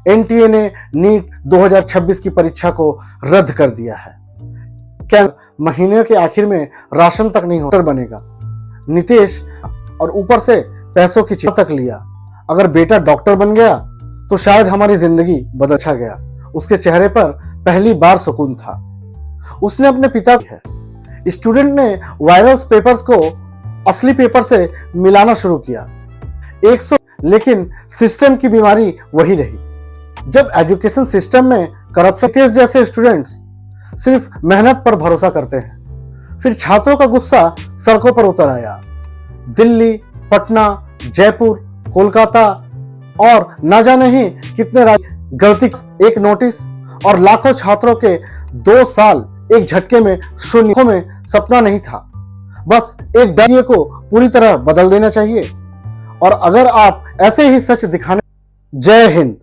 NTA ने NEET 2026 की परीक्षा को रद्द कर दिया है। क्या महीने के आखिर में राशन तक नहीं होता बनेगा? नीतीश और ऊपर से पैसों की चिंता तक लिया। अगर बेटा डॉक्टर बन गया तो शायद हमारी जिंदगी बदल गया। उसके चेहरे पर पहली बार सुकून था। उसने अपने पिता स्टूडेंट ने वायरल पेपर्स को असली पेपर से मिलाना शुरू किया। 100 लेकिन सिस्टम की बीमारी वही रही। जब एजुकेशन सिस्टम में करप्शन जैसे स्टूडेंट्स सिर्फ मेहनत पर भरोसा करते हैं, फिर छात्रों का गुस्सा सड़कों पर उतर आया। दिल्ली, पटना, जयपुर, कोलकाता और न जाने ही कितने राज्य गलती, एक नोटिस और लाखों छात्रों के 2 साल एक झटके में शून्य में सपना नहीं था। बस एक बैरियर को पूरी तरह बदल देना चाहिए। और अगर आप ऐसे ही सच दिखाने। जय हिंद।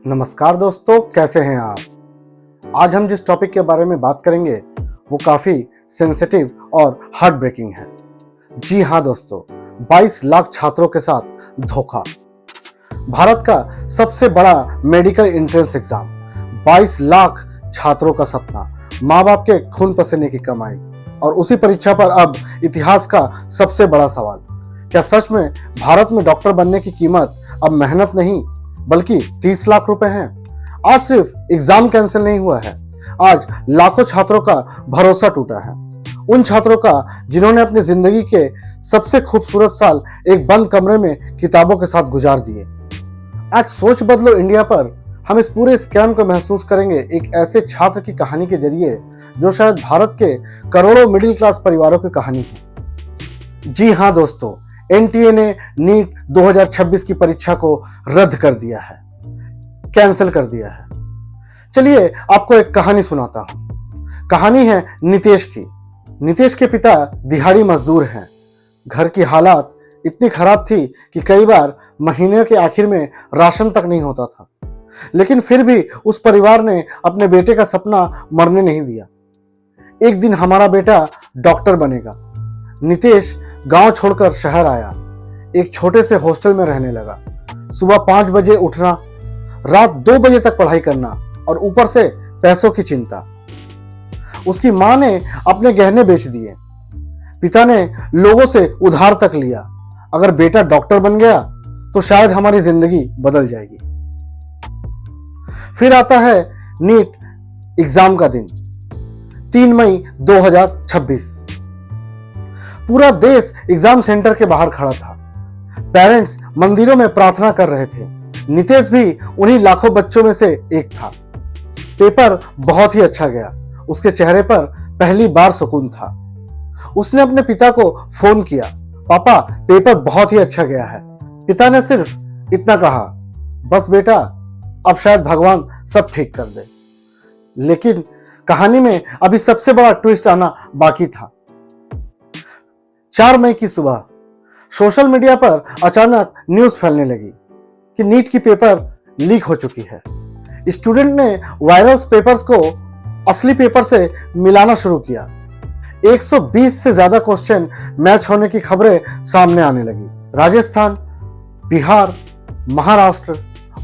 नमस्कार दोस्तों, कैसे हैं आप? आज हम जिस टॉपिक के बारे में बात करेंगे वो काफी सेंसिटिव और हार्ट ब्रेकिंग है। जी हाँ दोस्तों, 22 लाख छात्रों के साथ धोखा। भारत का सबसे बड़ा मेडिकल एंट्रेंस एग्जाम, 22 लाख छात्रों का सपना, माँ बाप के खून पसीने की कमाई, और उसी परीक्षा पर अब इतिहास का सबसे बड़ा सवाल, क्या सच में भारत में डॉक्टर बनने की कीमत अब मेहनत नहीं बल्कि 30 लाख रुपए है? आज सिर्फ एग्जाम कैंसिल नहीं हुआ है, आज लाखों छात्रों का भरोसा टूटा है। उन छात्रों का जिन्होंने अपनी जिंदगी के सबसे खूबसूरत साल एक बंद कमरे में किताबों के साथ गुजार दिए। आज सोच बदलो इंडिया पर हम इस पूरे स्कैम को महसूस करेंगे एक ऐसे छात्र की कहानी के जरिए जो शायद भारत के करोड़ों मिडिल क्लास परिवारों की कहानी है। जी हाँ दोस्तों, एनटीए ने नीट 2026 की परीक्षा को रद्द कर दिया है, कैंसिल कर दिया है। चलिए आपको एक कहानी सुनाता हूं। कहानी है नीतीश की। नीतीश के पिता दिहाड़ी मजदूर हैं। घर की हालात इतनी खराब थी कि कई बार महीने के आखिर में राशन तक नहीं होता था, लेकिन फिर भी उस परिवार ने अपने बेटे का सपना मरने नहीं दिया। एक दिन हमारा बेटा डॉक्टर बनेगा। नीतीश गांव छोड़कर शहर आया। एक छोटे से हॉस्टल में रहने लगा। सुबह 5 बजे उठना, रात 2 बजे तक पढ़ाई करना और ऊपर से पैसों की चिंता। उसकी मां ने अपने गहने बेच दिए। पिता ने लोगों से उधार तक लिया। अगर बेटा डॉक्टर बन गया तो शायद हमारी जिंदगी बदल जाएगी। फिर आता है नीट एग्जाम का दिन, 3 मई 2026। पूरा देश एग्जाम सेंटर के बाहर खड़ा था। पेरेंट्स मंदिरों में प्रार्थना कर रहे थे। नीतीश भी उन्हीं लाखों बच्चों में से एक था। पेपर बहुत ही अच्छा गया। उसके चेहरे पर पहली बार सुकून था। उसने अपने पिता को फोन किया, पापा पेपर बहुत ही अच्छा गया है। पिता ने सिर्फ इतना कहा, बस बेटा अब शायद भगवान सब ठीक कर दे। लेकिन कहानी में अभी सबसे बड़ा ट्विस्ट आना बाकी था। 4 मई की सुबह सोशल मीडिया पर अचानक न्यूज फैलने लगी कि नीट की पेपर लीक हो चुकी है। स्टूडेंट ने वायरल पेपर्स को असली पेपर से मिलाना शुरू किया। 120 से ज्यादा क्वेश्चन मैच होने की खबरें सामने आने लगी। राजस्थान, बिहार, महाराष्ट्र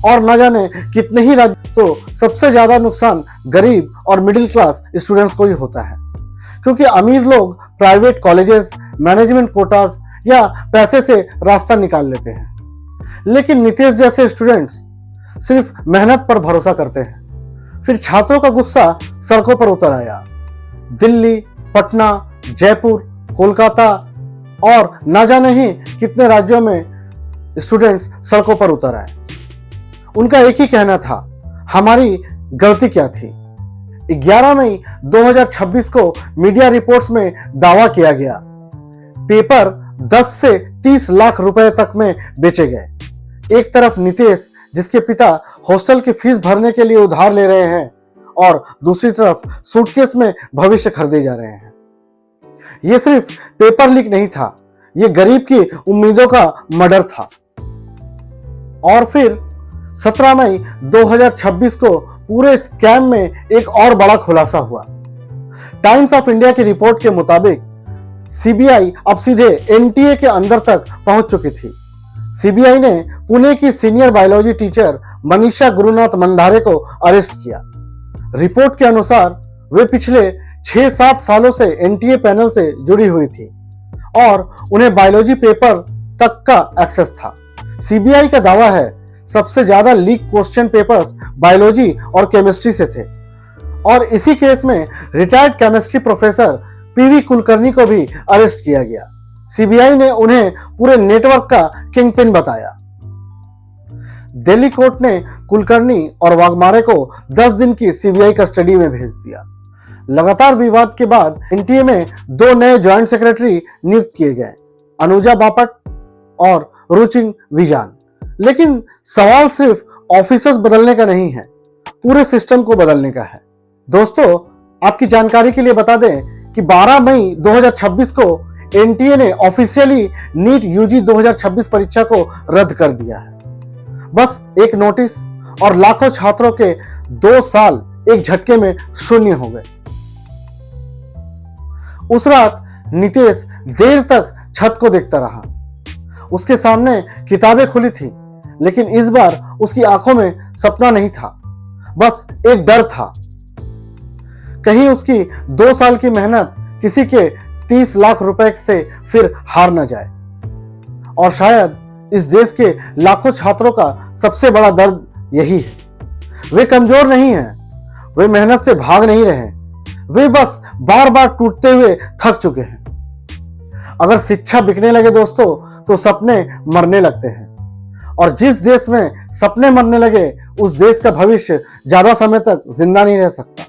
और न जाने कितने ही राज्य। तो सबसे ज्यादा नुकसान गरीब और मिडिल क्लास स्टूडेंट्स को ही होता है, क्योंकि अमीर लोग प्राइवेट कॉलेजेस, मैनेजमेंट कोटास या पैसे से रास्ता निकाल लेते हैं। लेकिन नीतीश जैसे स्टूडेंट्स सिर्फ मेहनत पर भरोसा करते हैं। फिर छात्रों का गुस्सा सड़कों पर उतर आया। दिल्ली, पटना, जयपुर, कोलकाता और न जाने ही कितने राज्यों में स्टूडेंट्स सड़कों पर उतर आए। उनका एक ही कहना था, हमारी गलती क्या थी? 11 मई 2026 को मीडिया रिपोर्ट्स में दावा किया गया पेपर 10 से 30 लाख रुपए तक में बेचे गए। एक तरफ नीतीश जिसके पिता हॉस्टल की फीस भरने के लिए उधार ले रहे हैं और दूसरी तरफ सूटकेस में भविष्य खरीदे जा रहे हैं। यह सिर्फ पेपर लीक नहीं था, यह गरीब की उम्मीदों का मर्डर था। और फिर 17 मई 2026 को पूरे स्कैम में एक और बड़ा खुलासा हुआ। टाइम्स ऑफ इंडिया की रिपोर्ट के मुताबिक सीबीआई अब सीधे एनटीए के अंदर तक पहुंच चुकी थी। सीबीआई ने पुणे की senior biology teacher Manisha Gurunath Mandare को अरेस्ट किया। रिपोर्ट के अनुसार वे पिछले 6-7 सालों से एनटीए पैनल से जुड़ी हुई थी और उन्हें बायोलॉजी पेपर तक का एक्सेस था। सीबीआई का दावा है सबसे ज्यादा लीक क्वेश्चन पेपर्स बायोलॉजी और केमिस्ट्री से थे और इसी केस में retired chemistry professor PV Kulkarni को भी अरेस्ट किया गया। सीबीआई ने उन्हें पूरे नेटवर्क का किंगपिन बताया। दिल्ली कोर्ट ने कुलकर्णी और वाघमारे को 10 दिन की सीबीआई कस्टडी में भेज दिया। लगातार विवाद के बाद एनटीए में 2 नए ज्वाइंट सेक्रेटरी नियुक्त किए गए, अनुजा बापट और रुचिन विजान। लेकिन सवाल सिर्फ ऑफिसर्स बदलने का नहीं है, पूरे सिस्टम को बदलने का है। दोस्तों, आपकी जानकारी के लिए बता दें कि 12 मई 2026 को एनटीए ने ऑफिशियली नीट यूजी 2026 परीक्षा को रद्द कर दिया है। बस एक नोटिस और लाखों छात्रों के 2 साल एक झटके में शून्य हो गए। उस रात नितेश देर तक छत को देखता रहा। उसके सामने किताबें खुली थी, लेकिन इस बार उसकी आंखों में सपना नहीं था, बस एक डर था। कहीं उसकी 2 साल की मेहनत किसी के 30 लाख रुपए से फिर हार न जाए। और शायद इस देश के लाखों छात्रों का सबसे बड़ा दर्द यही है। वे कमजोर नहीं हैं, वे मेहनत से भाग नहीं रहे, वे बस बार बार टूटते हुए थक चुके हैं। अगर शिक्षा बिकने लगे दोस्तों, तो सपने मरने लगते हैं, और जिस देश में सपने मरने लगे उस देश का भविष्य ज्यादा समय तक जिंदा नहीं रह सकता।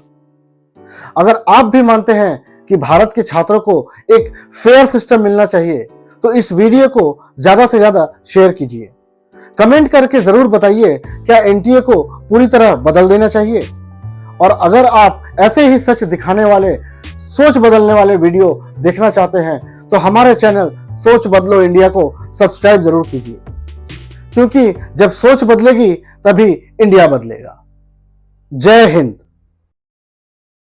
अगर आप भी मानते हैं कि भारत के छात्रों को एक फेयर सिस्टम मिलना चाहिए, तो इस वीडियो को ज्यादा से ज्यादा शेयर कीजिए। कमेंट करके जरूर बताइए, क्या एनटीए को पूरी तरह बदल देना चाहिए? और अगर आप ऐसे ही सच दिखाने वाले, सोच बदलने वाले वीडियो देखना चाहते हैं, तो हमारे चैनल सोच बदलो इंडिया को सब्सक्राइब जरूर कीजिए, क्योंकि जब सोच बदलेगी तभी इंडिया बदलेगा। जय हिंद।